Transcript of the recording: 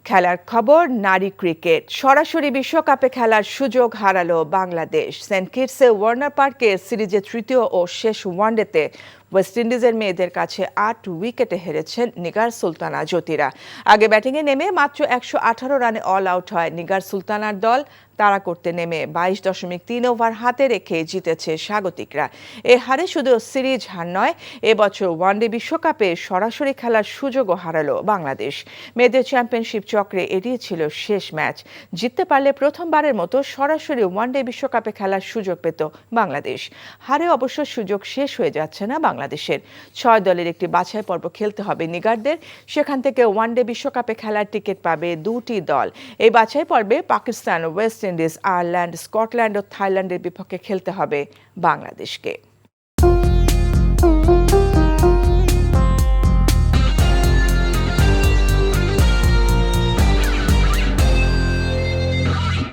খেলার খবর নারী ক্রিকেট সরাসরি বিশ্বকাপে খেলার সুযোগ হারালো বাংলাদেশ। সেন্ট কিটসে ওয়ার্নার পার্কে সিরিজের তৃতীয় ও শেষ ওয়ানডেতে ওয়েস্ট ইন্ডিজের মেয়েদের কাছে ৮ উইকেটে হেরেছেন নিগার সুলতানা জ্যোতিরা। আগে ব্যাটিংয়ে নেমে মাত্র ১১৮ রানে অল আউট হয় নিগার সুলতানার দল। তাড়া করতে নেমে ২২.৩ ওভার হাতে রেখে জিতেছে স্বাগতিকরা। এ হারে শুধু সিরিজ হার নয়, এবছর ওয়ানডে বিশ্বকাপে সরাসরি খেলার সুযোগও হারালো বাংলাদেশ। মেয়েদের চ্যাম্পিয়নশিপ চক্রে এটিই ছিল শেষ ম্যাচ। জিততে পারলে প্রথমবারের মতো সরাসরি ওয়ানডে বিশ্বকাপে খেলার সুযোগ পেত বাংলাদেশ। হারে অবশ্য সুযোগ শেষ হয়ে যাচ্ছে না বাংলাদেশের। ৬ দলের একটি বাছাই পর্ব খেলতে হবে নিগারদের। সেখান থেকে ওয়ানডে বিশ্বকাপে খেলার টিকিট পাবে ২টি দল। এই বাছাই পর্বে Pakistan, West Indies, Ireland, Scotland ও থাইল্যান্ডের বিপক্ষে খেলতে হবে বাংলাদেশকে।